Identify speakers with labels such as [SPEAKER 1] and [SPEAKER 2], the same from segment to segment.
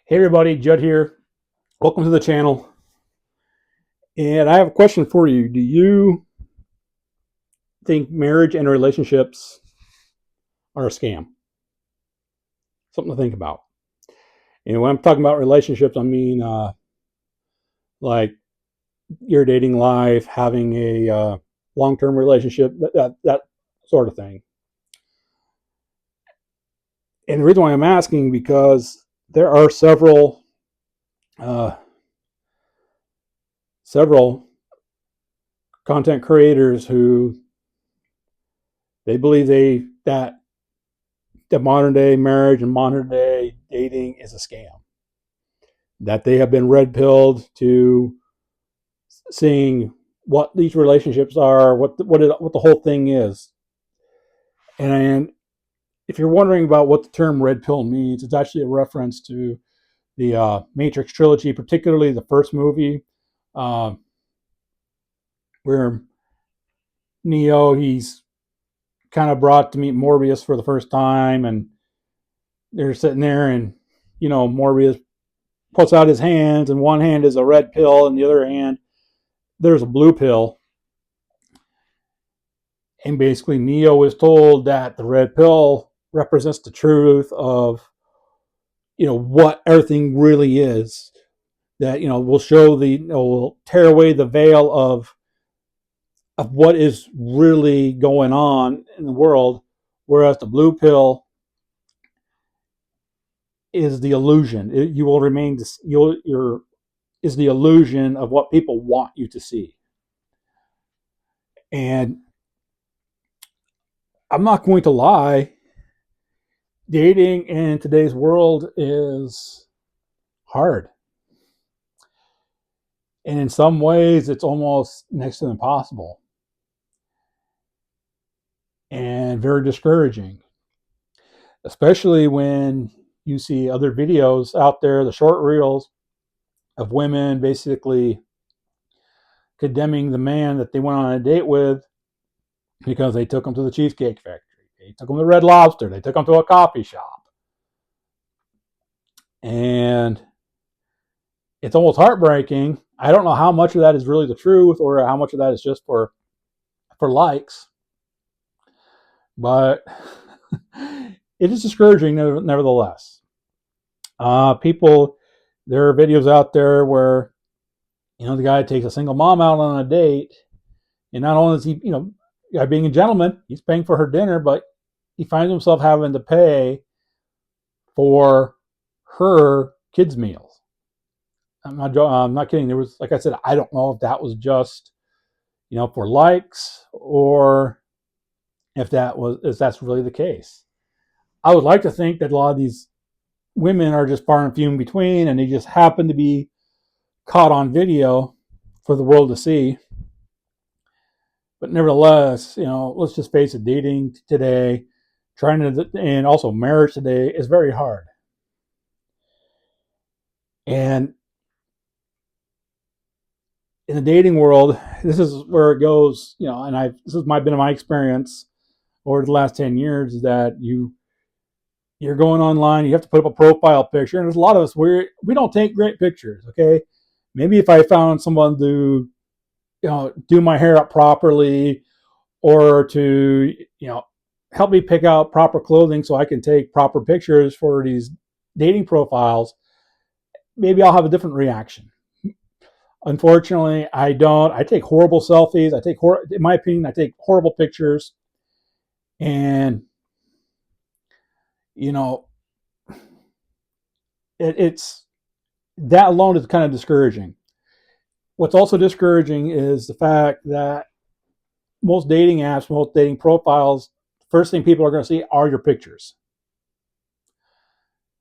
[SPEAKER 1] Hey everybody, Judd here. Welcome to the channel. And I have a question for you. Do you think marriage and relationships are a scam? Something to think about. And when I'm talking about relationships, I mean like your dating life, having a long-term relationship, that sort of thing. And the reason why I'm asking because there are uh, several content creators who they believe that modern day marriage and modern day dating is a scam. That they have been red pilled to seeing what these relationships are, what the whole thing is. And if you're wondering about what the term red pill means, it's actually a reference to the Matrix trilogy, particularly the first movie, uh, where Neo he's kind of brought to meet Morbius for the first time, and they're sitting there, and Morbius puts out his hands, and one hand is a red pill, and the other hand there's a blue pill. And basically, Neo is told that the red pill represents the truth of what everything really is. That will show will tear away the veil of what is really going on in the world, whereas the blue pill is the illusion. You will remain you're is the illusion of what people want you to see. And I'm not going to lie, dating in today's world is hard. And in some ways, it's almost next to impossible and very discouraging, especially when you see other videos out there, the short reels of women basically condemning the man that they went on a date with because they took him to the Cheesecake Factory, they took him to Red Lobster, they took him to a coffee shop. And it's almost heartbreaking. I don't know how much of that is really the truth or how much of that is just for likes, but it is discouraging nevertheless. People, there are videos out there where the guy takes a single mom out on a date, and not only is he guy being a gentleman, he's paying for her dinner, but he finds himself having to pay for her kids' meals. I'm not kidding. There was, like I said, I don't know if that was just for likes or if that's really the case. I would like to think that a lot of these women are just far and few in between, and they just happen to be caught on video for the world to see. But nevertheless, let's just face it, dating today, and also marriage today is very hard. And in the dating world, this is where it goes, and this has been my experience over the last 10 years, that you're going online, you have to put up a profile picture, and there's a lot of us we don't take great pictures, okay? Maybe if I found someone to do my hair up properly, or to help me pick out proper clothing so I can take proper pictures for these dating profiles, maybe I'll have a different reaction. Unfortunately, I don't. I take horrible selfies. In my opinion, I take horrible pictures, and you know, it's that alone is kind of discouraging. What's also discouraging is the fact that most dating apps, most dating profiles, first thing people are going to see are your pictures.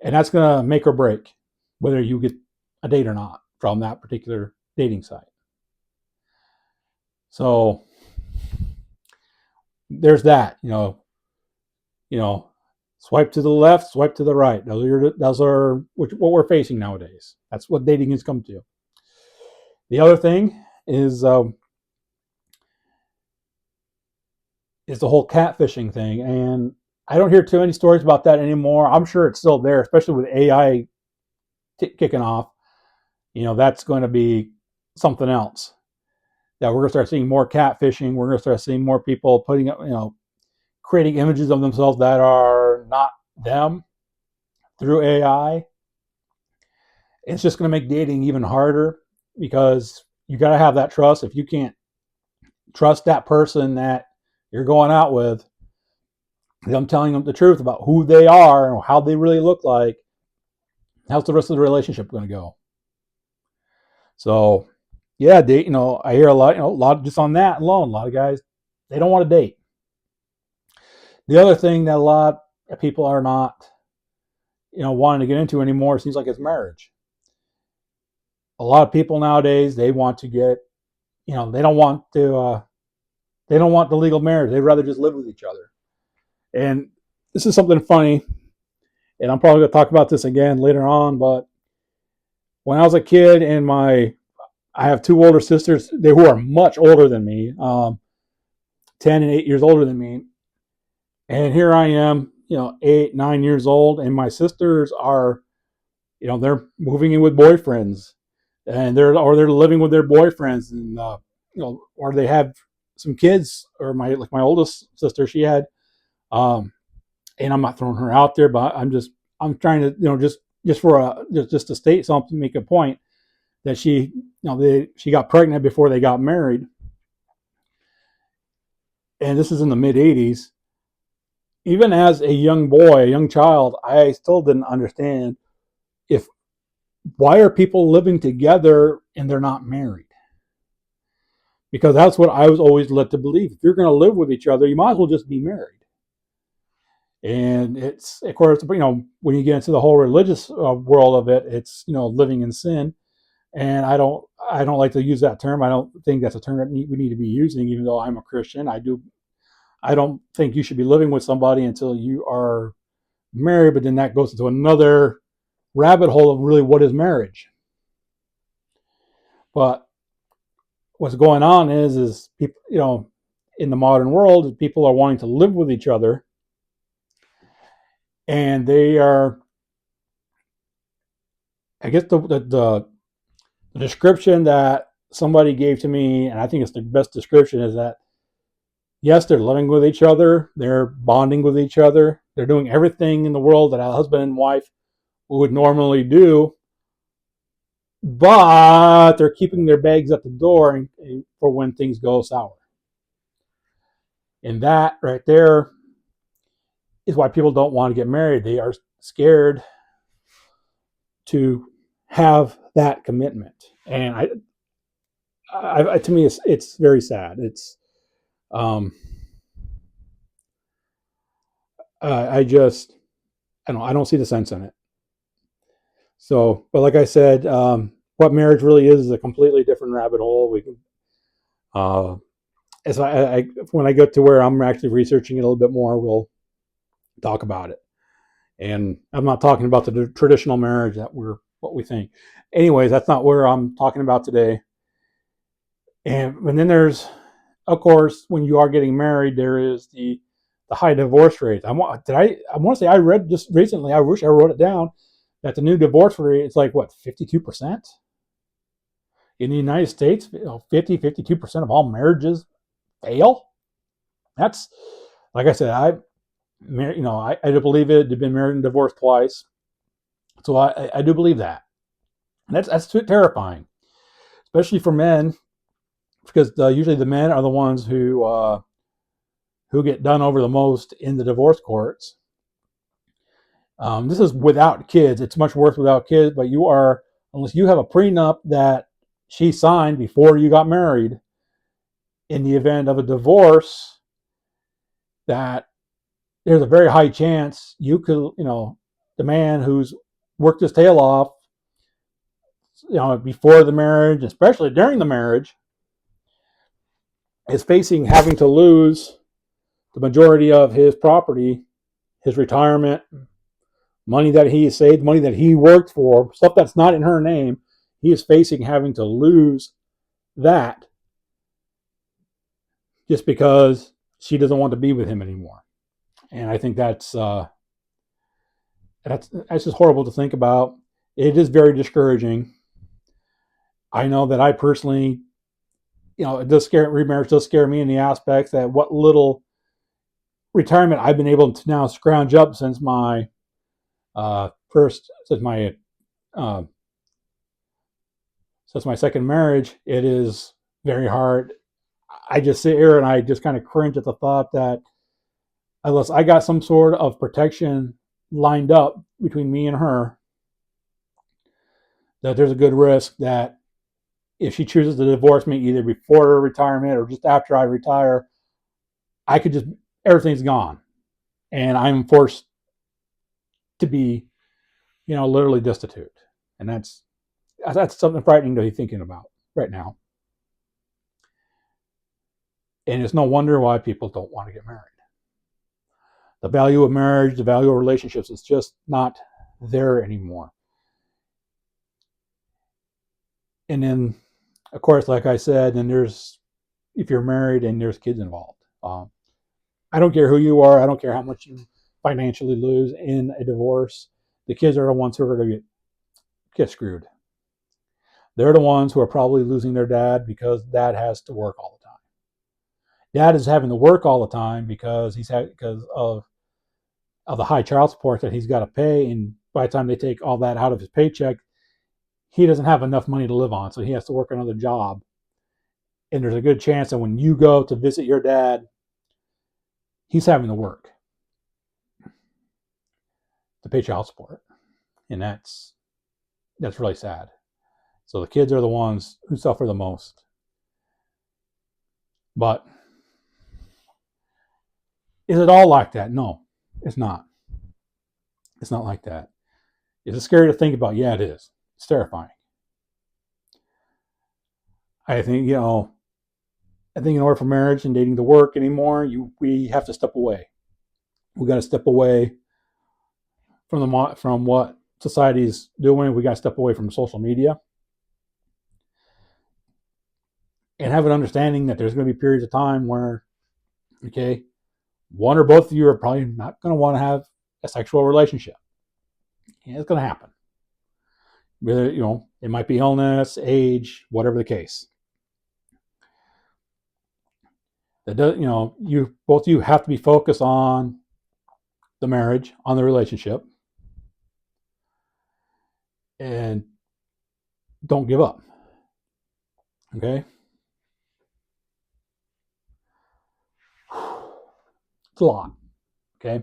[SPEAKER 1] And that's going to make or break whether you get a date or not from that particular dating site. So there's that, swipe to the left, swipe to the right. Those are what we're facing nowadays. That's what dating has come to. The other thing is the whole catfishing thing, and I don't hear too many stories about that anymore. I'm sure it's still there, especially with AI kicking off, that's going to be something else. That we're going to start seeing more catfishing. We're going to start seeing more people putting up, creating images of themselves that are not them through AI. It's just going to make dating even harder because you got to have that trust. If you can't trust that person that you're going out with, them telling them the truth about who they are and how they really look like, how's the rest of the relationship going to go? So, yeah, date. I hear a lot just on that alone. A lot of guys, they don't want to date. The other thing that a lot of people are not, wanting to get into anymore, seems like it's marriage. A lot of people nowadays, they want to get, they don't want to, they don't want the legal marriage. They'd rather just live with each other. And this is something funny, and I'm probably going to talk about this again later on, but when I was a kid and I have two older sisters who are much older than me, 10 and 8 years older than me. And here I am, 8, 9 years old, and my sisters are, they're moving in with boyfriends, and they're living with their boyfriends, and or they have some kids. Or my oldest sister, she had, and I'm not throwing her out there, but I'm trying to, just to state something, make a point that she got pregnant before they got married, and this is in the mid '80s. Even as a young boy, a young child, I still didn't understand why are people living together and they're not married? Because that's what I was always led to believe. If you're going to live with each other, you might as well just be married. And it's, of course, when you get into the whole religious world of it, it's, living in sin. And I don't like to use that term. I don't think that's a term that we need to be using, even though I'm a Christian. I don't think you should be living with somebody until you are married, but then that goes into another rabbit hole of really what is marriage. But what's going on is people, in the modern world, people are wanting to live with each other, and they are, I guess the description that somebody gave to me, and I think it's the best description, is that yes, they're living with each other, they're bonding with each other, they're doing everything in the world that a husband and wife would normally do, but they're keeping their bags at the door for when things go sour. And that right there is why people don't want to get married. They are scared to have that commitment. And to me, it's very sad. It's, I don't see the sense in it. So, but like I said, what marriage really is a completely different rabbit hole. We can, as when I get to where I'm actually researching it a little bit more, we'll talk about it. And I'm not talking about the traditional marriage that what we think. Anyways, that's not where I'm talking about today. And then there's, of course, when you are getting married, there is the high divorce rate. I want to say I read just recently, I wish I wrote it down, that the new divorce rate is like, what, 52%? In the United States, 52% of all marriages fail. That's, like I said, I do believe it. I've been married and divorced twice, so I do believe that. And that's terrifying, especially for men, because usually the men are the ones who get done over the most in the divorce courts. This is without kids. It's much worse without kids, but unless you have a prenup that she signed before you got married, in the event of a divorce, that there's a very high chance you could, the man who's worked his tail off, before the marriage, especially during the marriage, is facing having to lose the majority of his property, his retirement, money that he saved, money that he worked for, stuff that's not in her name. He is facing having to lose that just because she doesn't want to be with him anymore. And I think that's just horrible to think about. it is very discouraging. I know that I personally, it does scare, remarriage does scare me in the aspects that what little retirement I've been able to now scrounge up since my since my uh, since my second marriage, it is very hard. I just sit here and I just kind of cringe at the thought that unless I got some sort of protection lined up between me and her, that there's a good risk that if she chooses to divorce me either before her retirement or just after I retire, I could just, everything's gone. And I'm forced to be, literally destitute. And that's something frightening to be thinking about right now. And it's no wonder why people don't want to get married. The value of marriage, the value of relationships is just not there anymore. And then, of course, like I said, and if you're married and there's kids involved. I don't care who you are. I don't care how much you financially lose in a divorce. The kids are the ones who are going to get screwed. They're the ones who are probably losing their dad because dad has to work all the time. Dad is having to work all the time because because of the high child support that he's got to pay, and by the time they take all that out of his paycheck, he doesn't have enough money to live on, so he has to work another job. And there's a good chance that when you go to visit your dad, he's having to work to pay child support, and that's really sad. So the kids are the ones who suffer the most. But is it all like that? No, it's not. It's not like that. Is it scary to think about? Yeah, it is. It's terrifying. I think, in order for marriage and dating to work anymore, we have to step away. We got to step away from what society's doing. We got to step away from social media and have an understanding that there's going to be periods of time where, okay, one or both of you are probably not going to want to have a sexual relationship. And it's going to happen. Whether, it might be illness, age, whatever the case. That does, you both of you have to be focused on the marriage, on the relationship, and don't give up. Okay? It's a lot. Okay?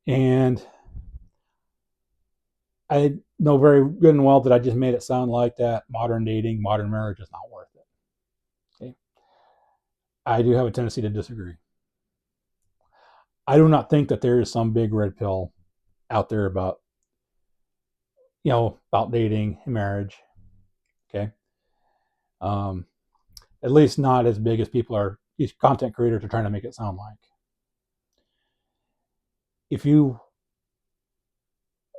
[SPEAKER 1] And I know very good and well that I just made it sound like that modern dating, modern marriage is not worth it. Okay? I do have a tendency to disagree. I do not think that there is some big red pill out there about dating and marriage. Okay. At least not as big as these content creators are trying to make it sound like. If you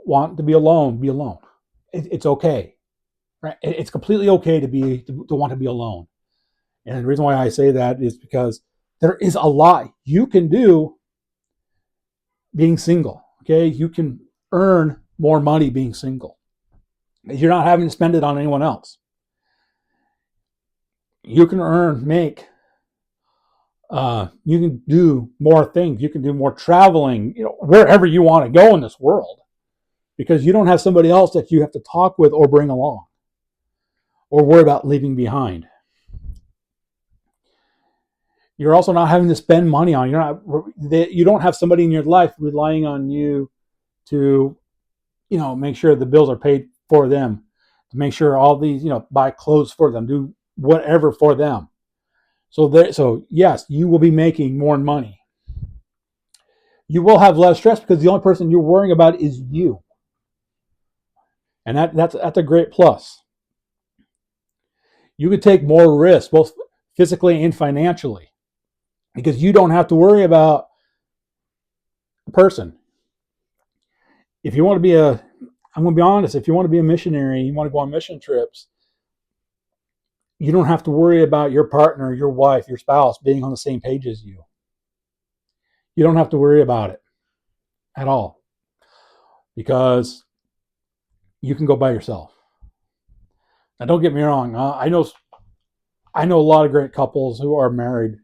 [SPEAKER 1] want to be alone, be alone. It's okay. Right? It's completely okay to want to be alone. And the reason why I say that is because there is a lot you can do being single. Okay. You can earn more money being single. You're not having to spend it on anyone else. You can you can do more things. You can do more traveling, wherever you want to go in this world, because you don't have somebody else that you have to talk with or bring along or worry about leaving behind. You're also not having to spend money on. You don't have somebody in your life relying on you to, make sure the bills are paid for them, to make sure all these, buy clothes for them, do whatever for them. So yes, you will be making more money. You will have less stress because the only person you're worrying about is you, and that's a great plus. You could take more risks, both physically and financially, because you don't have to worry about a person. If you want to be I'm going to be honest, if you want to be a missionary, you want to go on mission trips, you don't have to worry about your partner, your wife, your spouse being on the same page as you. You don't have to worry about it at all, because you can go by yourself. Now, don't get me wrong. I know a lot of great couples who are married.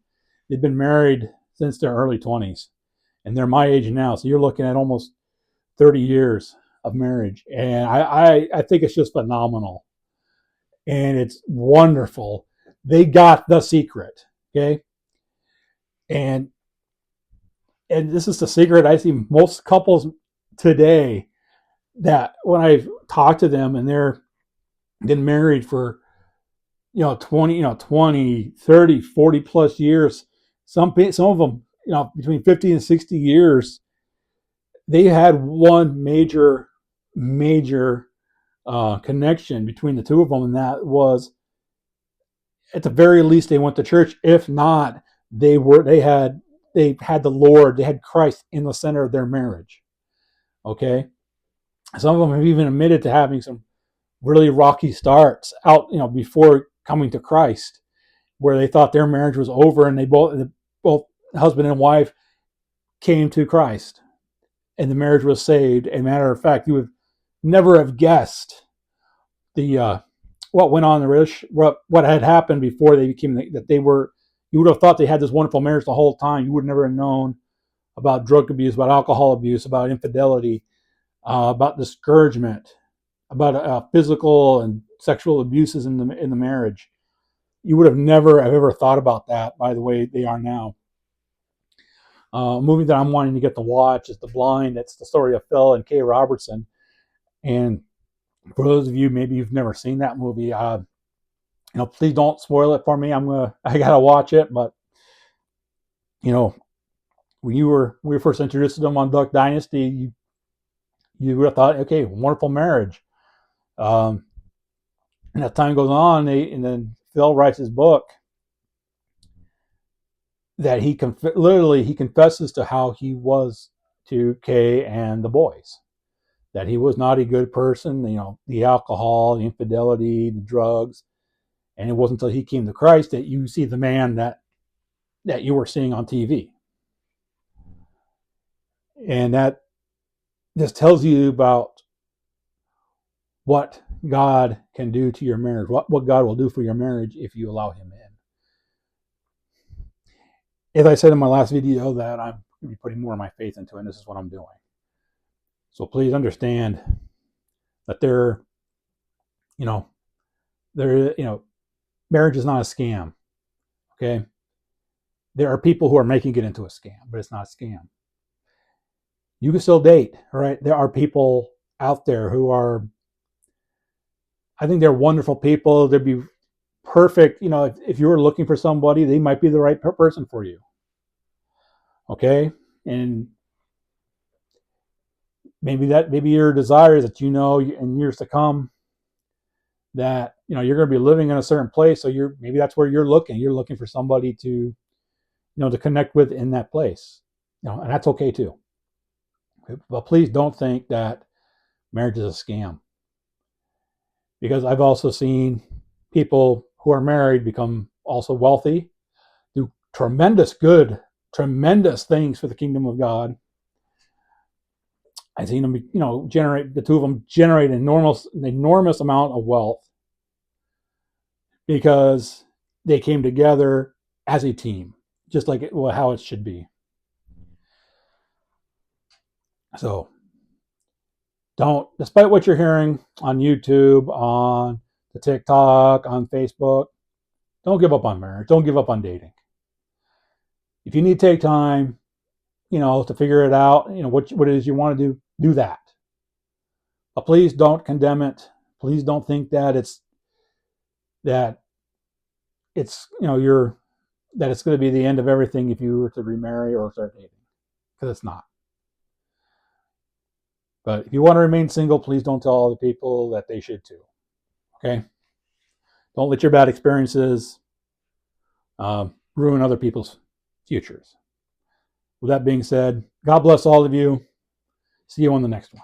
[SPEAKER 1] They've been married since their early 20s, and they're my age now. So you're looking at almost 30 years of marriage, and I think it's just phenomenal, and it's wonderful. They got the secret, okay, and this is the secret I see most couples today, that when I talk to them and they're been married for 20, 30, 40 plus years, some of them, between 50 and 60 years, they had one major connection between the two of them, and that was, at the very least, they went to church. If not, they had the Lord, they had Christ in the center of their marriage. Okay, some of them have even admitted to having some really rocky starts out, before coming to Christ, where they thought their marriage was over, and they both husband and wife came to Christ, and the marriage was saved. As a matter of fact, you would never have guessed the what went on in the what had happened before they became that they were. You would have thought they had this wonderful marriage the whole time. You would never have known about drug abuse, about alcohol abuse, about infidelity, about discouragement, about physical and sexual abuses in the marriage. You would have never have ever thought about that by the way they are now. A movie that I'm wanting to get to watch is The Blind. It's the story of Phil and Kay Robertson. And for those of you, maybe you've never seen that movie, please don't spoil it for me. I gotta watch it. But when we were first introduced to them on Duck Dynasty, you would have thought, okay, wonderful marriage. And as time goes on, and then Phil writes his book, that he confesses to how he was to Kay and the boys, that he was not a good person, the alcohol, the infidelity, the drugs. And it wasn't until he came to Christ that you see the man that you were seeing on TV. And that just tells you about what God can do to your marriage, what God will do for your marriage if you allow him in. As I said in my last video, that I'm going to be putting more of my faith into it, and this is what I'm doing. So please understand that marriage is not a scam. Okay. There are people who are making it into a scam, but it's not a scam. You can still date, all right? There are people out there who are, I think they're wonderful people. They'd be perfect. If you were looking for somebody, they might be the right person for you. Okay. And maybe your desire is that, in years to come, that, you're going to be living in a certain place. So maybe that's where you're looking for somebody to, to connect with in that place, and that's okay too. Okay? But please don't think that marriage is a scam, because I've also seen people who are married become also wealthy, do tremendous things for the kingdom of God. I've seen them, the two of them generate an enormous amount of wealth because they came together as a team, just like how it should be. So despite what you're hearing on YouTube, on the TikTok, on Facebook, don't give up on marriage. Don't give up on dating. If you need to take time, to figure it out, what it is you want to do that. But please don't condemn it. Please don't think that it's that it's going to be the end of everything if you were to remarry or start dating, because it's not. But if you want to remain single, please don't tell other people that they should too. Okay? Don't let your bad experiences ruin other people's futures. With that being said, God bless all of you. See you on the next one.